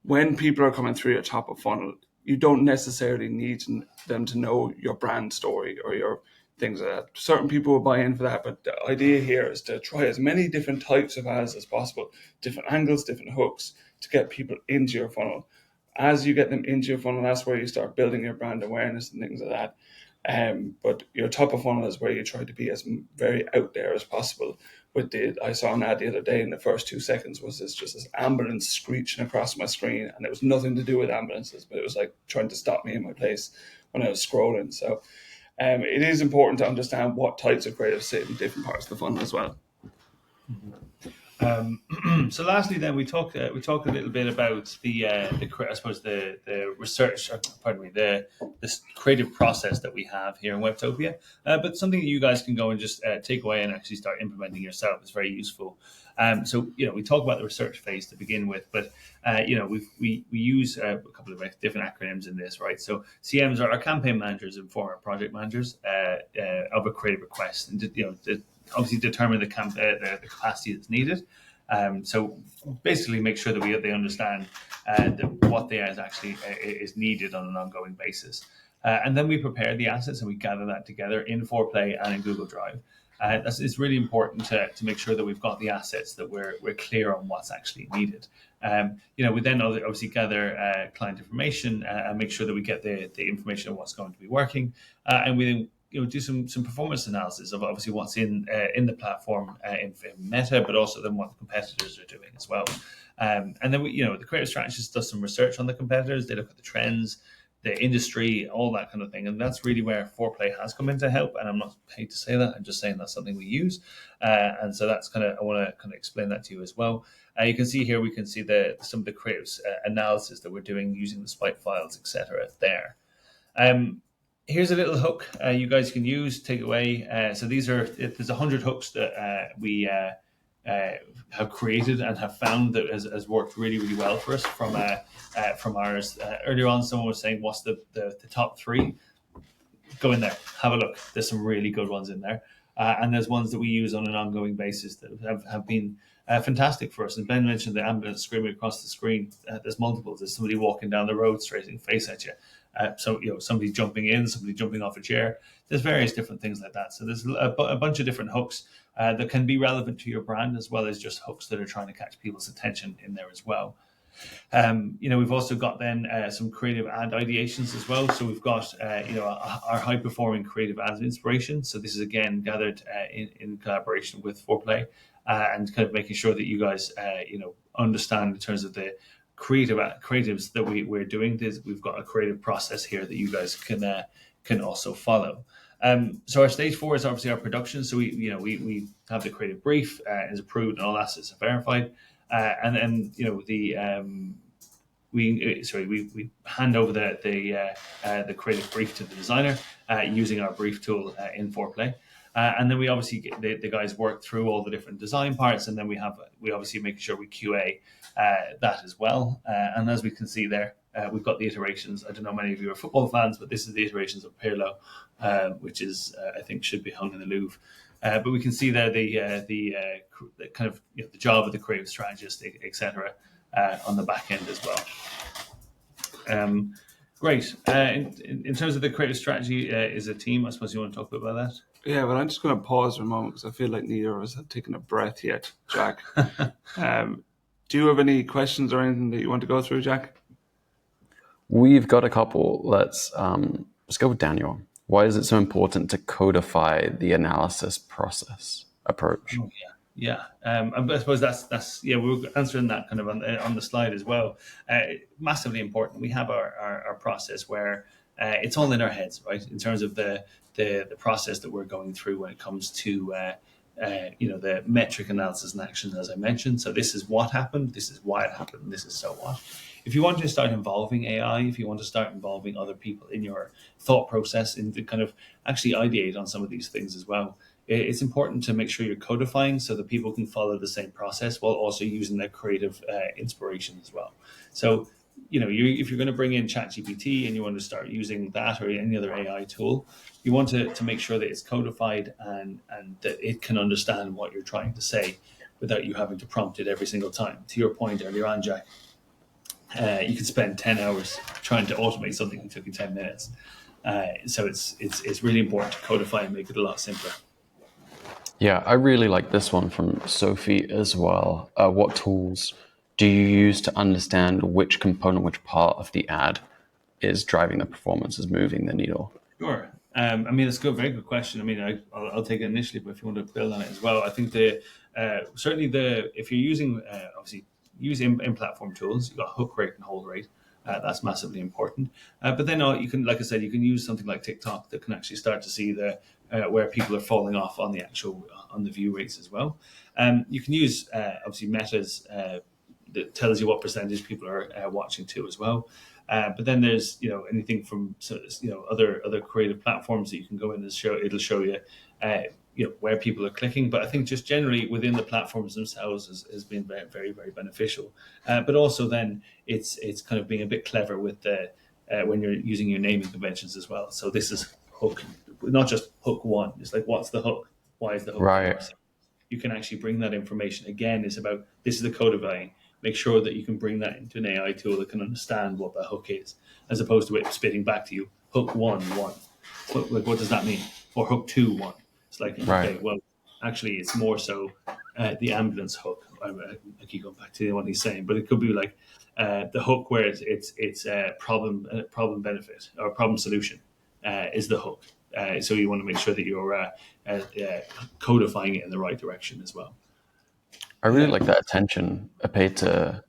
when people are coming through your top of funnel, you don't necessarily need them to know your brand story or your things like that. Certain people will buy in for that, but the idea here is to try as many different types of ads as possible, different angles, different hooks, to get people into your funnel. As you get them into your funnel, that's where you start building your brand awareness and things like that. But your top of funnel is where you try to be as very out there as possible. I saw an ad the other day, and the first 2 seconds was this ambulance screeching across my screen, and it was nothing to do with ambulances, but it was like trying to stop me in my place when I was scrolling. So it is important to understand what types of creative sit in different parts of the funnel as well. So lastly, then we talk a little bit about the research, the creative process that we have here in Webtopia. But something that you guys can go and just take away and actually start implementing yourself is very useful. So we talk about the research phase to begin with, but we use a couple of different acronyms in this, right? So CMs are our campaign managers and former project managers of a creative request, and obviously determine the capacity that's needed. So basically make sure that they understand what they actually is needed on an ongoing basis. And then we prepare the assets and we gather that together in Foreplay and in Google Drive. It's really important to make sure that we've got the assets, that we're clear on what's actually needed. We then obviously gather client information and make sure that we get the information of what's going to be working, and we then do some performance analysis of obviously what's in the platform in Meta, but also then what the competitors are doing as well. And then the creative strategist does some research on the competitors. They look at the trends, the industry, all that kind of thing. And that's really where Foreplay has come in to help. And I'm not paid to say that. I'm just saying that's something we use. And so that's I want to kind of explain that to you as well. You can see here, we can see some of the creative analysis that we're doing using the spike files, etc. there. Here's a little hook you guys can use, take away. So there's 100 hooks that we have created and have found that has worked really, really well for us from ours. Earlier on, someone was saying, what's the top 3? Go in there, have a look. There's some really good ones in there. And there's ones that we use on an ongoing basis that have been fantastic for us. And Ben mentioned the ambulance screaming across the screen. There's multiples. There's somebody walking down the road straight in face at you. Somebody jumping in, somebody jumping off a chair. There's various different things like that. So there's a bunch of different hooks that can be relevant to your brand, as well as just hooks that are trying to catch people's attention in there as well. We've also got then some creative ad ideations as well. So we've got our high performing creative ad inspiration. So this is again gathered in collaboration with Foreplay, and kind of making sure that you guys understand in terms of the creatives that we're doing. We've got a creative process here that you guys can also follow. So our stage 4 is obviously our production. So we have the creative brief is approved and all assets are verified. And then we hand over the creative brief to the designer using our brief tool in Foreplay, and then we obviously get the guys work through all the different design parts, and then we obviously make sure we QA that as well. And as we can see there, we've got the iterations. I don't know many of you are football fans, but this is the iterations of Pirlo, which is I think should be hung in the Louvre. But we can see there the kind of the job of the creative strategist, etc., on the back end as well. Great. In terms of the creative strategy is a team, I suppose you want to talk a bit about that? Yeah, but I'm just going to pause for a moment because I feel like neither of us have taken a breath yet, Jack. Do you have any questions or anything that you want to go through, Jack? We've got a couple. Let's go with Daniel. Why is it so important to codify the analysis process approach? Oh, yeah. I suppose that's we're answering that kind of on the slide as well. Massively important. We have our process where it's all in our heads, right? In terms of the process that we're going through when it comes to the metric analysis and action, as I mentioned. So this is what happened. This is why it happened. And this is so what. If you want to start involving AI, if you want to start involving other people in your thought process, and to kind of actually ideate on some of these things as well, it's important to make sure you're codifying so that people can follow the same process while also using their creative inspiration as well. So, if you're going to bring in ChatGPT and you want to start using that or any other AI tool, you want to make sure that it's codified and that it can understand what you're trying to say without you having to prompt it every single time. To your point earlier on, Jack, you could spend 10 hours trying to automate something that took you 10 minutes. So it's really important to codify and make it a lot simpler. Yeah, I really like this one from Sophie as well. What tools do you use to understand which component, which part of the ad is driving the performance, is moving the needle? Sure. It's a very good question. I'll take it initially, but if you want to build on it as well, I think if you're using obviously use in-platform tools, you've got hook rate and hold rate. That's massively important. But then you can, like I said, you can use something like TikTok that can actually start to see where people are falling off on the view rates as well. You can use obviously Meta's that tells you what percentage people are watching too as well. But then there's anything from other creative platforms that you can go in and it'll show you where people are clicking. But I think just generally within the platforms themselves has been very, very, very beneficial. But also then it's kind of being a bit clever with when you're using your naming conventions as well. So this is hook, not just hook one. It's like, what's the hook? Why is the hook? Right. You can actually bring that information. Again, it's about, this is the codifying. Make sure that you can bring that into an AI tool that can understand what the hook is, as opposed to it spitting back to you, hook 1. What does that mean? Or hook 2, 1. It's like, right. Okay, well, Actually, it's more so the ambulance hook. I keep going back to what he's saying, but it could be like the hook where it's problem benefit or problem solution is the hook. So you want to make sure that you're codifying it in the right direction as well. I really like that attention paid to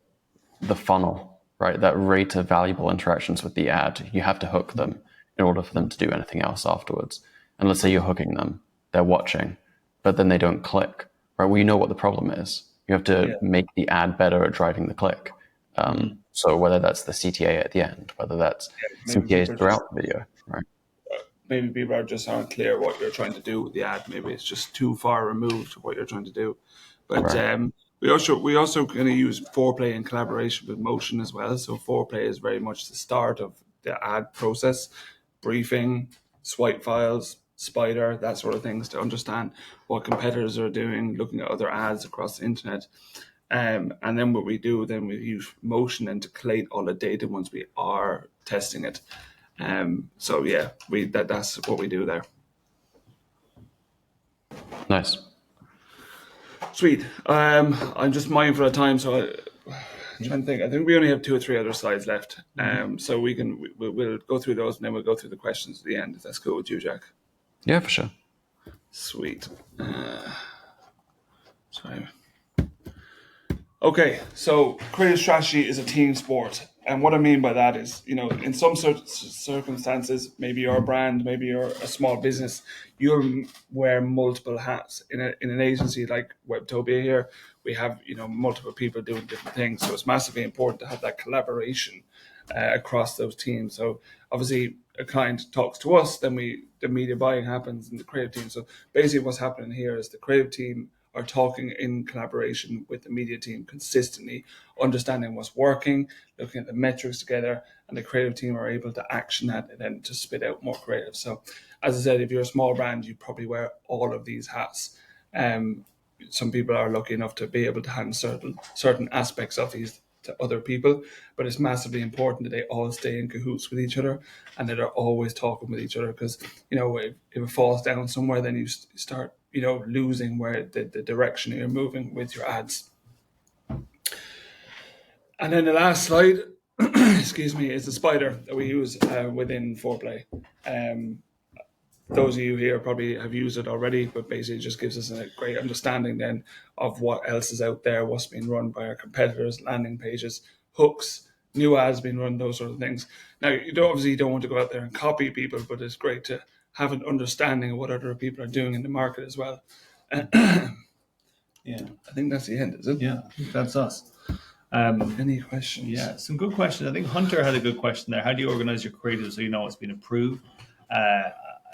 the funnel, right? That rate of valuable interactions with the ad. You have to hook them in order for them to do anything else afterwards. And let's say you're hooking them, they're watching, but then they don't click, right? Well, you know what the problem is. You have to make the ad better at driving the click. So whether that's the CTA at the end, whether that's CTAs throughout the video, right? Maybe people just aren't clear what you're trying to do with the ad. Maybe it's just too far removed of what you're trying to do. But Right. we also going to use Foreplay in collaboration with Motion as well. So Foreplay is very much the start of the ad process, briefing, swipe files, spider, that sort of things to understand what competitors are doing, looking at other ads across the internet. And then what we do, then we use Motion and to collate all the data once we are testing it. So yeah, that's what we do there. Nice. Sweet. I'm just mindful of time, so I'm trying to think. I think we only have 2 or 3 other slides left. So we'll go through those and then we'll go through the questions at the end. If that's cool with you, Jack. Yeah, for sure. Sweet. Sorry. Okay, so creative strategy is a team sport. And what I mean by that is, in some circumstances, maybe you're a brand, maybe you're a small business, you'll wear multiple hats. In an agency like Webtopia here, we have, multiple people doing different things. So it's massively important to have that collaboration across those teams. So obviously a client talks to us, then the media buying happens in the creative team. So basically what's happening here is the creative team are talking in collaboration with the media team consistently, understanding what's working, looking at the metrics together, and the creative team are able to action that and then to spit out more creative. So as I said, if you're a small brand, you probably wear all of these hats. Some people are lucky enough to be able to hand certain aspects of these to other people, but it's massively important that they all stay in cahoots with each other and that they're always talking with each other, because if it falls down somewhere, then you start losing where the direction you're moving with your ads. And then the last slide excuse me, is the spider that we use within Foreplay. Those of you here probably have used it already, but basically it just gives us a great understanding then of what else is out there, what's being run by our competitors, landing pages, hooks, new ads being run, those sort of things. Now, you don't want to go out there and copy people, but it's great to have an understanding of what other people are doing in the market as well. Yeah, I think that's the end, is it? Yeah, I think that's us. Any questions? Yeah, some good questions. I think Hunter had a good question there. How do you organize your creative so you know it's been approved?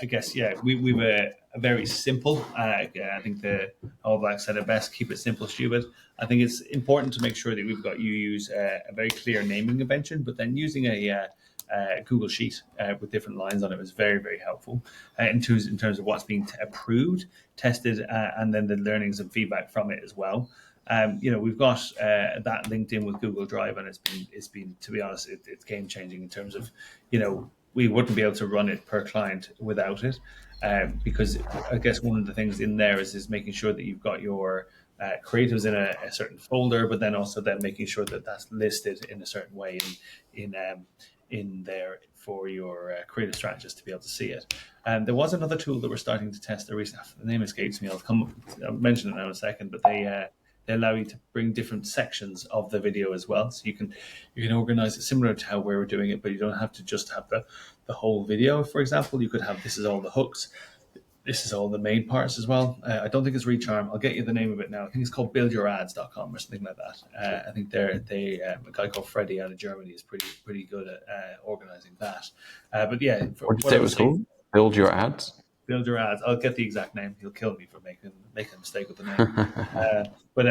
I guess, we've a very simple. I think the All Blacks said it best: keep it simple, stupid. I think it's important to make sure that you use a very clear naming convention, but then using a Google Sheet with different lines on it was very, very helpful in terms of what's being approved, tested, and then the learnings and feedback from it as well. We've got that linked in with Google Drive, and it's been to be honest, it's game changing in terms of, we wouldn't be able to run it per client without it, because I guess one of the things in there is making sure that you've got your creatives in a certain folder, but then also making sure that that's listed in a certain way in there for your creative strategist to be able to see it. And there was another tool that we're starting to test. The name escapes me. I'll mention it now in a second, but they allow you to bring different sections of the video as well. So you can organize it similar to how we were doing it, but you don't have to just have the whole video. For example, you could have, this is all the hooks, this is all the main parts as well. I don't think it's Recharm. I'll get you the name of it now. I think it's called buildyouраds.com or something like that. I think a guy called Freddie out of Germany is pretty good at organizing that. But yeah. What did you say it was called? Build Your Ads? Build Your Ads. I'll get the exact name. He'll kill me for making a mistake with the name. But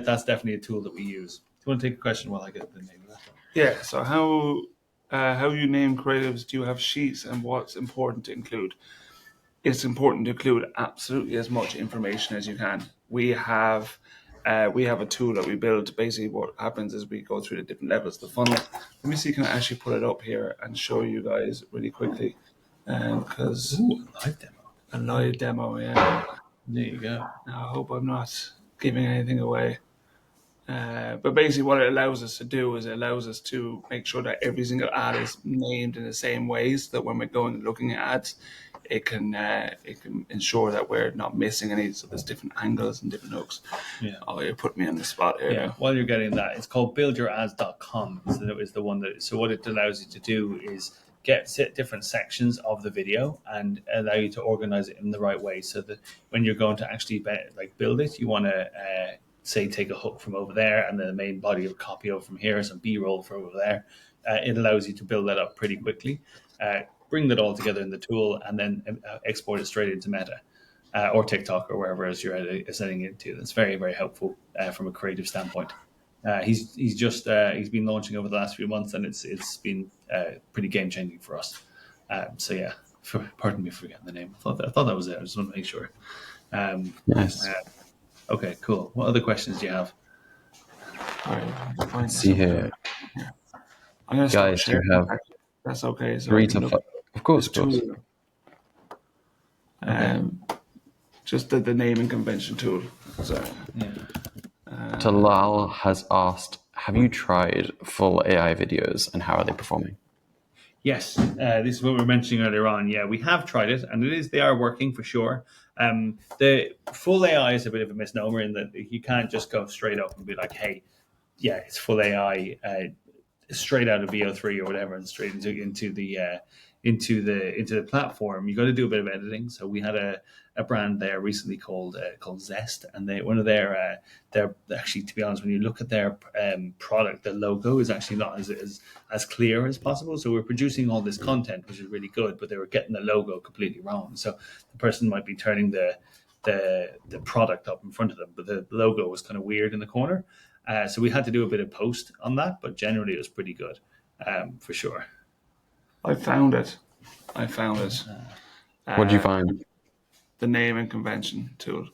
that's definitely a tool that we use. Do you want to take a question while I get the name of that? Yeah. So how you name creatives? Do you have sheets, and what's important to include? It's important to include absolutely as much information as you can. We have a tool that we build. Basically, what happens is we go through the different levels of the funnel. Let me see. Can I actually put it up here and show you guys really quickly? Because live demo. A live demo, yeah. There you go. Now, I hope I'm not giving anything away. But basically what it allows us to do is it allows us to make sure that every single ad is named in the same ways, that when we're going and looking at ads, it can ensure that we're not missing any. So there's different angles and different hooks. Yeah. Oh, you're putting me on the spot here. Yeah, while you're getting that, it's called buildyouраds.com is the one that, so what it allows you to do is get different sections of the video and allow you to organize it in the right way, so that when you're going to actually build it, you want to say take a hook from over there and then the main body of copy over from here, some b-roll from over there. It allows you to build that up pretty quickly, bring that all together in the tool, and then export it straight into Meta. Or TikTok or wherever else you're sending it to. That's very, very helpful from a creative standpoint. He's been launching over the last few months, and it's been pretty game changing for us. So yeah, pardon me for forgetting the name. I thought that was it. I just want to make sure. Nice. Okay, cool. What other questions do you have? All right, Let's see here. I'm going to start Guys, sharing. you have That's okay. So 3 to 5. Of course. tool. Just the naming convention tool. So, Talal has asked, have you tried full AI videos and how are they performing? Yes, this is what we were mentioning earlier on. Yeah, we have tried it, and they are working for sure. The full AI is a bit of a misnomer in that you can't just go straight up and be like, hey, yeah, it's full AI, straight out of VO3 or whatever, and straight into the platform. You got to do a bit of editing. So we had a brand there recently called Zest, and one of their actually, to be honest, when you look at their product, the logo is actually not as clear as possible. So we're producing all this content, which is really good, but they were getting the logo completely wrong. So the person might be turning the product up in front of them, but the logo was kind of weird in the corner. So we had to do a bit of post on that, but generally it was pretty good, for sure. I found it. What did you find? The naming convention tool.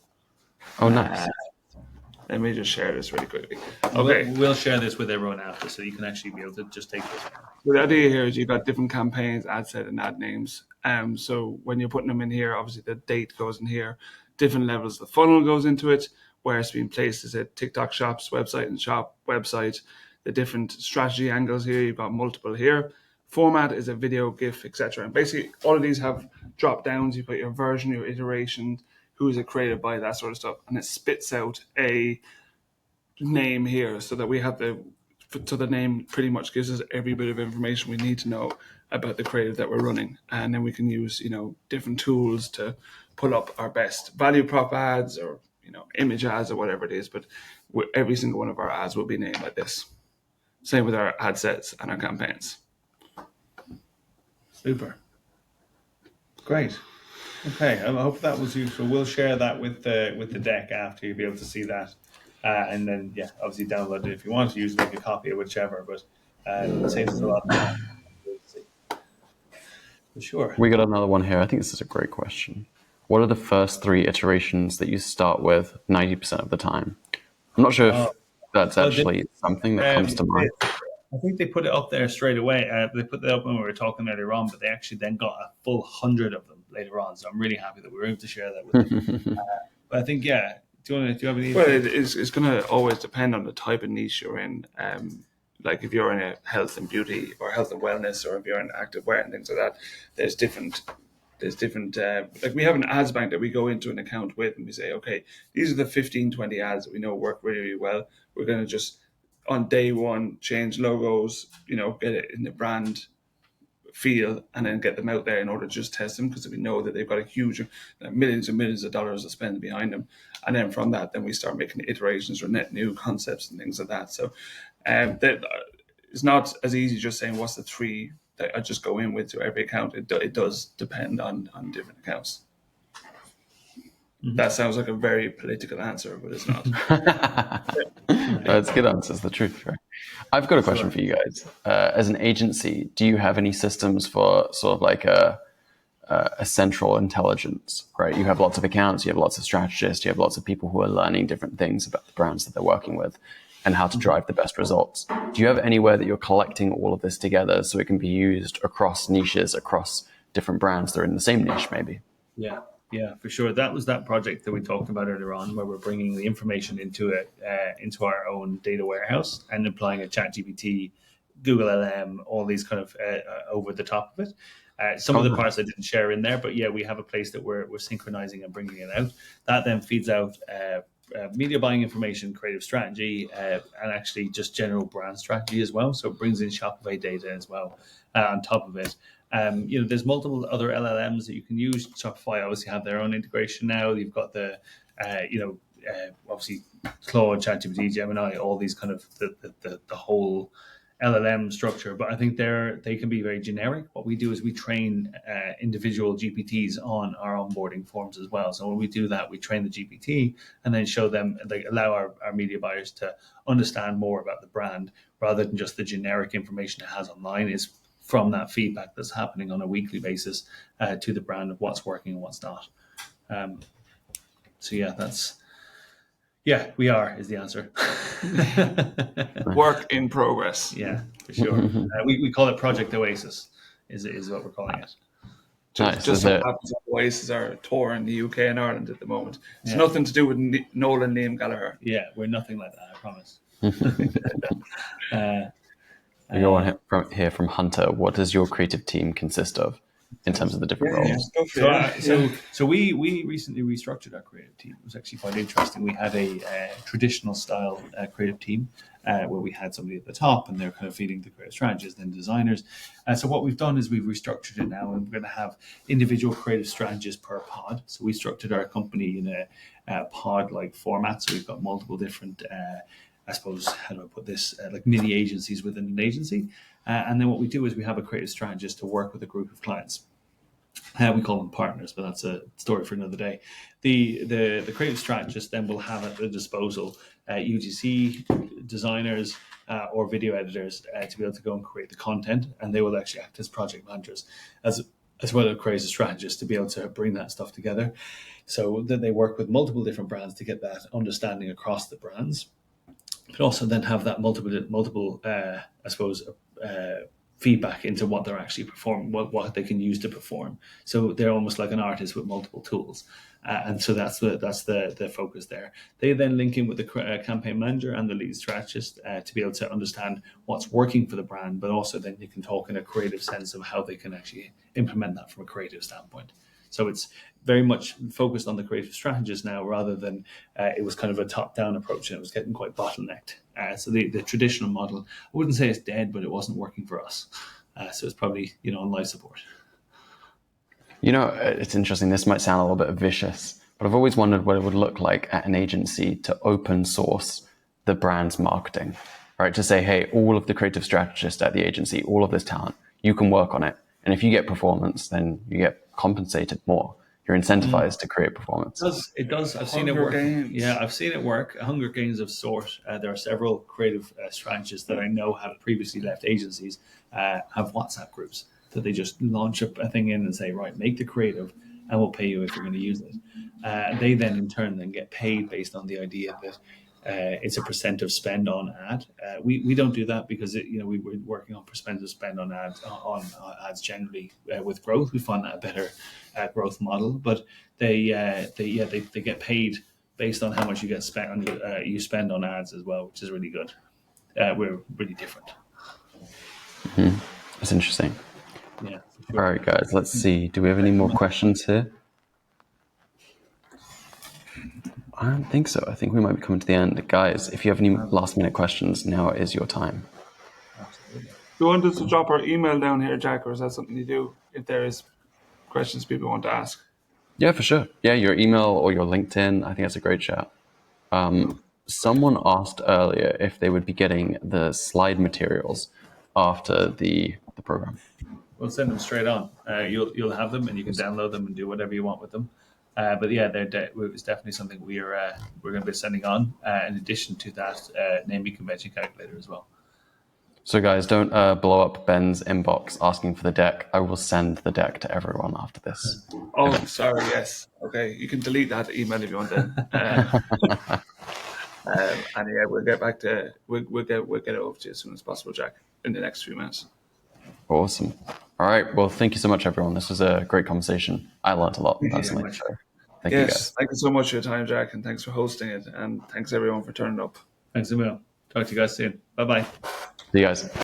Oh, nice. Let me just share this really quickly. Okay. We'll share this with everyone after, so you can actually be able to just take this. So the idea here is you've got different campaigns, ad set, and ad names. So when you're putting them in here, obviously the date goes in here. Different levels of the funnel goes into it. Where it's being placed is a TikTok shops, website and shop, website. The different strategy angles here, you've got multiple here. Format is a video, GIF, etc. And basically all of these have drop downs. You've got your version, your iteration, who is it created by, that sort of stuff. And it spits out a name here so that we have so the name pretty much gives us every bit of information we need to know about the creative that we're running. And then we can use, different tools to pull up our best value prop ads or, image ads or whatever it is. But every single one of our ads will be named like this. Same with our ad sets and our campaigns. Super. Great. Okay, I hope that was useful. We'll share that with the deck after, you'll be able to see that. And then, yeah, obviously download it if you want to use it, make a copy of whichever, but it saves us a lot of time. For sure. We got another one here. I think this is a great question. What are the first 3 iterations that you start with 90% of the time? I'm not sure if that's actually something that comes to mind. I think they put it up there straight away. They put that up when we were talking earlier on, but they actually then got a full 100 of them later on. So I'm really happy that we were able to share that with them. But I think, yeah. Do you have any? Well, it's going to always depend on the type of niche you're in. Like if you're in a health and beauty or health and wellness, or if you're in active wear and things like that, there's different. Like we have an ads bank that we go into an account with, and we say, okay, these are the 15, 20 ads that we know work really, really well. We're going to just on day one change logos, get it in the brand feel, and then get them out there in order to just test them, because we know that they've got a huge millions and millions of dollars to spend behind them. And then from that, then we start making iterations or net new concepts and things like that. So it's not as easy just saying what's the 3 that I just go in with to every account. It does depend on different accounts. Mm-hmm. That sounds like a very political answer, but it's not. That's a good answer. It's the truth, right? I've got a question for you guys. As an agency, do you have any systems for sort of like a central intelligence, right? You have lots of accounts, you have lots of strategists, you have lots of people who are learning different things about the brands that they're working with and how to drive the best results. Do you have anywhere that you're collecting all of this together so it can be used across niches, across different brands that are in the same niche maybe? Yeah. Yeah, for sure. That was that project that we talked about earlier on, where we're bringing the information into into our own data warehouse and applying a ChatGPT, Google LM, all these kind of over the top of it. Some of the parts I didn't share in there, but yeah, we have a place that we're synchronizing and bringing it out. That then feeds out media buying information, creative strategy, and actually just general brand strategy as well. So it brings in Shopify data as well on top of it. There's multiple other LLMs that you can use. Shopify obviously have their own integration now. You've got the, obviously Claude, ChatGPT, Gemini, all these kind of the whole LLM structure. But I think they can be very generic. What we do is we train individual GPTs on our onboarding forms as well. So when we do that, we train the GPT and then show them, allow our media buyers to understand more about the brand rather than just the generic information it has online. Is from that feedback that's happening on a weekly basis to the brand of what's working and what's not. So we are is the answer. Work in progress. Yeah, for sure. We call it Project Oasis is what we're calling it. Just so happens Oasis are tour in the UK and Ireland at the moment. It's nothing to do with Nolan Liam Gallagher. Yeah, we're nothing like that, I promise. We go on here from Hunter. What does your creative team consist of in terms of the different roles? So we recently restructured our creative team. It was actually quite interesting. We had a traditional style creative team where we had somebody at the top and they're kind of feeding the creative strategists, then designers. So what we've done is we've restructured it now, and we're going to have individual creative strategists per pod. So we structured our company in a pod-like format. So we've got multiple different I suppose, how do I put this, like mini agencies within an agency. And then what we do is we have a creative strategist to work with a group of clients. We call them partners, but that's a story for another day. The creative strategist then will have at their disposal UGC designers or video editors to be able to go and create the content, and they will actually act as project managers as well as creative strategists to be able to bring that stuff together. So then they work with multiple different brands to get that understanding across the brands, but also then have that multiple feedback into what they're actually performing, what they can use to perform. So they're almost like an artist with multiple tools, and so that's the focus there. They then link in with the campaign manager and the lead strategist to be able to understand what's working for the brand, but also then you can talk in a creative sense of how they can actually implement that from a creative standpoint. So it's very much focused on the creative strategist now, rather than it was kind of a top-down approach, and it was getting quite bottlenecked. So the traditional model, I wouldn't say it's dead, but it wasn't working for us. So it's probably on life support. It's interesting. This might sound a little bit vicious, but I've always wondered what it would look like at an agency to open source the brand's marketing, right? To say, hey, all of the creative strategists at the agency, all of this talent, you can work on it. And if you get performance, then you get compensated more. You're incentivized to create performance. It does. I've seen it work. Yeah, I've seen it work. Hunger Games of sort. There are several creative strategists that I know have previously left agencies, have WhatsApp groups that they just launch a thing in and say, right, make the creative and we'll pay you if you're going to use it. They then in turn then get paid based on the idea that it's a percent of spend on ad. We don't do that because we were working on percent of spend on ads generally with growth. We find that a better growth model, but they get paid based on how much you get spent on you spend on ads as well, which is really good. We're really different. Mm-hmm. That's interesting. Yeah. Sure. All right, guys. Let's see. Do we have any more questions here? I don't think so. I think we might be coming to the end. Guys, if you have any last minute questions, now is your time. Absolutely. Do you want us to drop our email down here, Jack, or is that something you do if there is questions people want to ask? Yeah, for sure. Yeah, your email or your LinkedIn. I think that's a great shout. Someone asked earlier if they would be getting the slide materials after the program. We'll send them straight on. You'll have them and you can download them and do whatever you want with them. But yeah, it's definitely something we're going to be sending on. In addition to that, naming convention calculator as well. So guys, don't blow up Ben's inbox asking for the deck. I will send the deck to everyone after this. Oh, sorry. Yes. Okay. You can delete that email if you want. Then. And yeah, we'll get back to we'll get it over to you as soon as possible, Jack, in the next few minutes. Awesome. All right. Well, thank you so much, everyone. This was a great conversation. I learned a lot Thank you very personally. much. So thank you, guys. Thank you so much for your time, Jack, and thanks for hosting it, and thanks everyone for turning up. Thanks, Emil. Talk to you guys soon. Bye bye. See you guys.